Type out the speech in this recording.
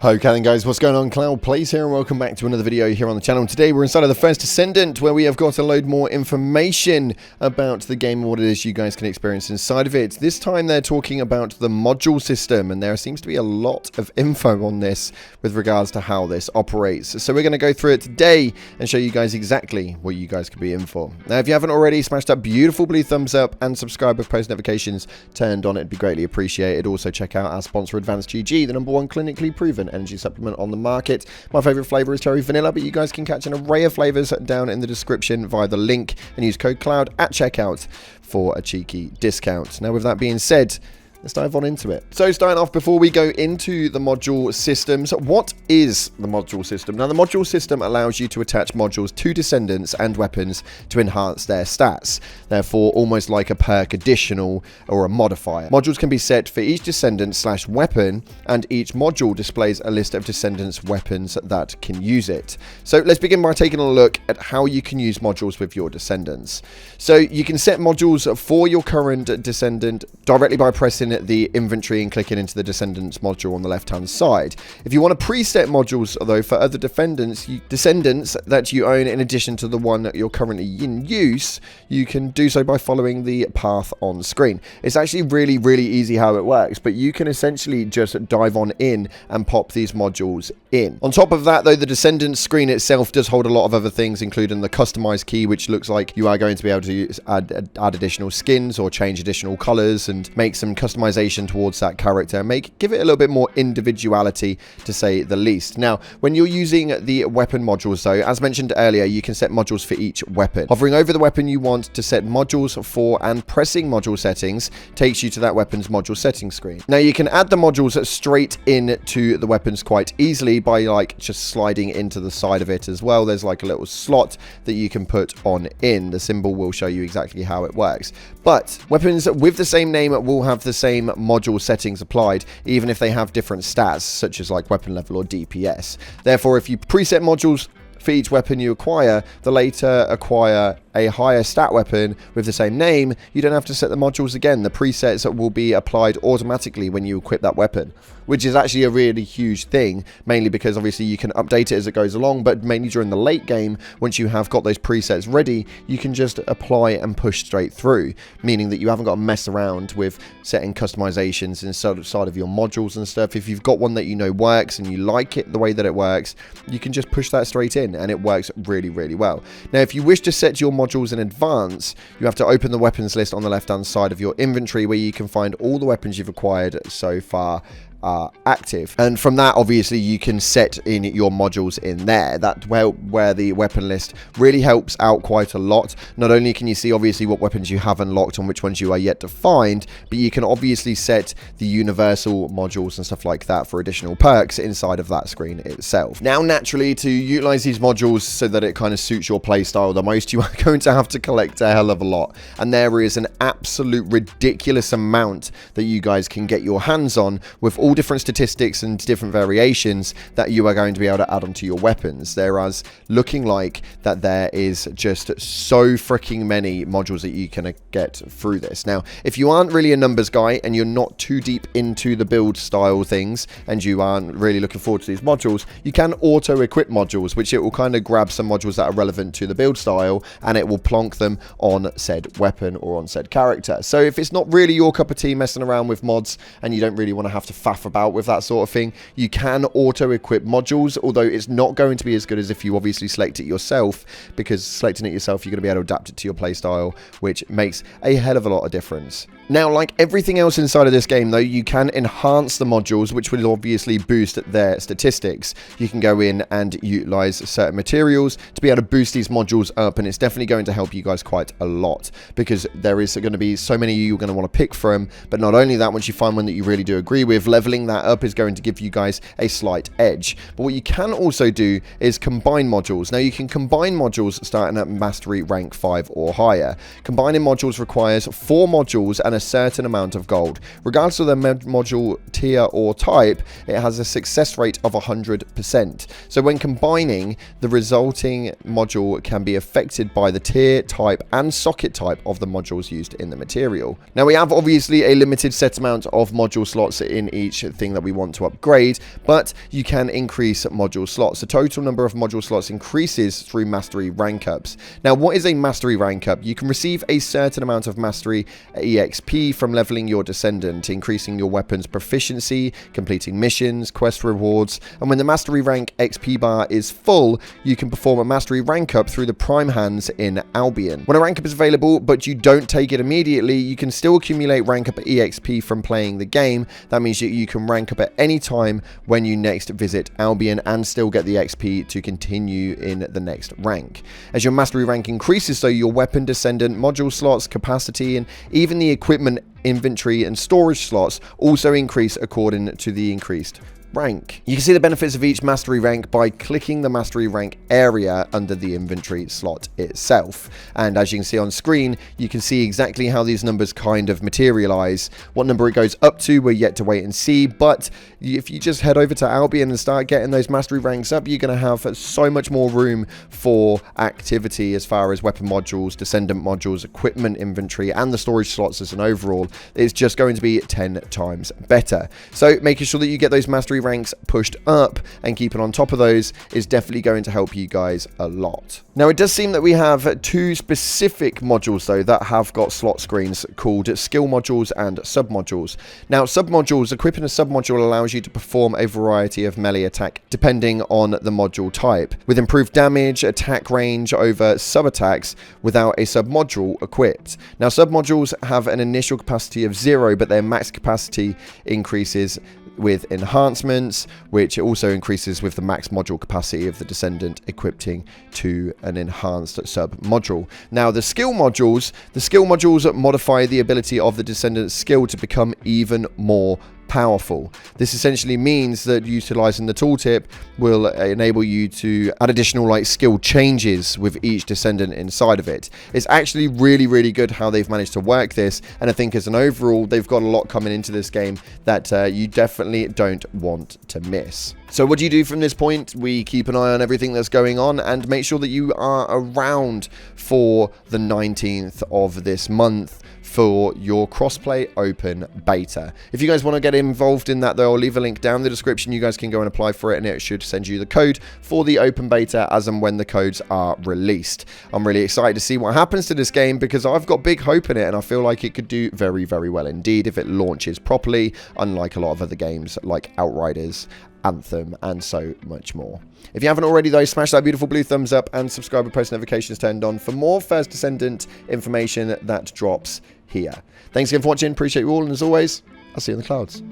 Okay then guys, what's going on? Cloud Plays here and welcome back to another video here on the channel. Today we're inside of the first Descendant where we have got a load more information about the game and what it is you guys can experience inside of it. This time they're talking about the module system and there seems to be a lot of info on this with regards to how this operates. So we're going to go through it today and show you guys exactly what you guys could be in for. Now if you haven't already, smash that beautiful blue thumbs up and subscribe with post notifications turned on. It'd be greatly appreciated. Also check out our sponsor Advanced GG, the #1 clinically proven energy supplement on the market. My favorite flavor is cherry vanilla, but you guys can catch an array of flavors down in the description via the link and use code CLOUD at checkout for a cheeky discount. Now with that being said, let's dive on into it. So starting off, before we go into the module systems, what is the module system? Now the module system allows you to attach modules to descendants and weapons to enhance their stats. Therefore, almost like a perk additional or a modifier. Modules can be set for each descendant / weapon, and each module displays a list of descendants' weapons that can use it. So let's begin by taking a look at how you can use modules with your descendants. So you can set modules for your current descendant directly by pressing the inventory and clicking into the Descendants module on the left hand side. If you want to preset modules though for other descendants that you own in addition to the one that you're currently in use, you can do so by following the path on screen. It's actually really easy how it works, but you can essentially just dive on in and pop these modules in. On top of that though, the Descendants screen itself does hold a lot of other things, including the customize key, which looks like you are going to be able to add additional skins or change additional colors and make some customization towards that character and give it a little bit more individuality, to say the least. Now when you're using the weapon modules though, as mentioned earlier, you can set modules for each weapon. Hovering over the weapon you want to set modules for and pressing module settings takes you to that weapon's module settings screen. Now you can add the modules straight into the weapons quite easily by just sliding into the side of it as well. There's like a little slot that you can put on in. The symbol will show you exactly how it works. But weapons with the same name will have the same module settings applied, even if they have different stats, such as like weapon level or DPS. Therefore, if you preset modules for each weapon you acquire, the later acquire a higher stat weapon with the same name, you don't have to set the modules again. The presets will be applied automatically when you equip that weapon, which is actually a really huge thing, mainly because obviously you can update it as it goes along, but mainly during the late game, once you have got those presets ready, you can just apply and push straight through, meaning that you haven't got to mess around with setting customizations inside of your modules and stuff. If you've got one that you know works and you like it the way that it works, you can just push that straight in and it works really well. Now if you wish to set your modules in advance, you have to open the weapons list on the left hand side of your inventory where you can find all the weapons you've acquired so far are active, and from that obviously you can set in your modules in there. That's where the weapon list really helps out quite a lot. Not only can you see obviously what weapons you have unlocked and which ones you are yet to find, but you can obviously set the universal modules and stuff like that for additional perks inside of that screen itself. Now naturally, to utilize these modules so that it kind of suits your playstyle the most, you are going to have to collect a hell of a lot, and there is an absolute ridiculous amount that you guys can get your hands on with all different statistics and different variations that you are going to be able to add onto your weapons. There is looking like that there is just so freaking many modules that you can get through this. Now if you aren't really a numbers guy and you're not too deep into the build style things and you aren't really looking forward to these modules, you can auto equip modules, which it will kind of grab some modules that are relevant to the build style and it will plonk them on said weapon or on said character. So if it's not really your cup of tea messing around with mods and you don't really want to have to faff about with that sort of thing, you can auto equip modules, although it's not going to be as good as if you obviously select it yourself, because selecting it yourself you're going to be able to adapt it to your playstyle, which makes a hell of a lot of difference. Now like everything else inside of this game though, you can enhance the modules, which will obviously boost their statistics. You can go in and utilize certain materials to be able to boost these modules up, and it's definitely going to help you guys quite a lot, because there is going to be so many you're going to want to pick from. But not only that, once you find one that you really do agree with, leveling that up is going to give you guys a slight edge. But what you can also do is combine modules. Now you can combine modules starting at mastery rank 5 or higher. Combining modules requires 4 modules and a certain amount of gold. Regardless of the module tier or type, it has a success rate of 100%. So when combining, the resulting module can be affected by the tier, type and socket type of the modules used in the material. Now we have obviously a limited set amount of module slots in each each thing that we want to upgrade, but you can increase module slots. The total number of module slots increases through mastery rank ups. Now, what is a mastery rank up? You can receive a certain amount of mastery EXP from leveling your Descendant, increasing your weapon's proficiency, completing missions, quest rewards, and when the mastery rank XP bar is full, you can perform a mastery rank up through the prime hands in Albion. When a rank up is available, but you don't take it immediately, you can still accumulate rank up EXP from playing the game. That means that you can rank up at any time when you next visit Albion and still get the XP to continue in the next rank. As your mastery rank increases, so your weapon, Descendant, module slots, capacity, and even the equipment, inventory, and storage slots also increase according to the increased rank. You can see the benefits of each mastery rank by clicking the mastery rank area under the inventory slot itself. And as you can see on screen, you can see exactly how these numbers kind of materialize. What number it goes up to, we're yet to wait and see, but if you just head over to Albion and start getting those mastery ranks up, you're going to have so much more room for activity as far as weapon modules, Descendant modules, equipment inventory, and the storage slots as an overall. It's just going to be 10 times better. So making sure that you get those mastery ranks pushed up and keeping on top of those is definitely going to help you guys a lot. Now, it does seem that we have two specific modules though that have got slot screens called skill modules and sub modules. Now, sub modules, equipping a sub module allows you to perform a variety of melee attack depending on the module type, with improved damage, attack range over sub attacks without a sub module equipped. Now, sub modules have an initial capacity of 0, but their max capacity increases with enhancements, which also increases with the max module capacity of the Descendant equipping to an enhanced sub module. Now, the skill modules modify the ability of the Descendant skill to become even more powerful. This essentially means that utilizing the tooltip will enable you to add additional skill changes with each Descendant inside of it. It's actually really good how they've managed to work this, and I think as an overall they've got a lot coming into this game that you definitely don't want to miss. So what do you do from this point? We keep an eye on everything that's going on and make sure that you are around for the 19th of this month for your crossplay open beta. If you guys want to get involved in that though, I'll leave a link down in the description. You guys can go and apply for it and it should send you the code for the open beta as and when the codes are released. I'm really excited to see what happens to this game because I've got big hope in it and I feel like it could do very well indeed if it launches properly, unlike a lot of other games like Outriders, Anthem, and so much more. If you haven't already though, smash that beautiful blue thumbs up and subscribe with post notifications turned on for more First Descendant information that drops here. Thanks again for watching, appreciate you all, and as always, I'll see you in the clouds.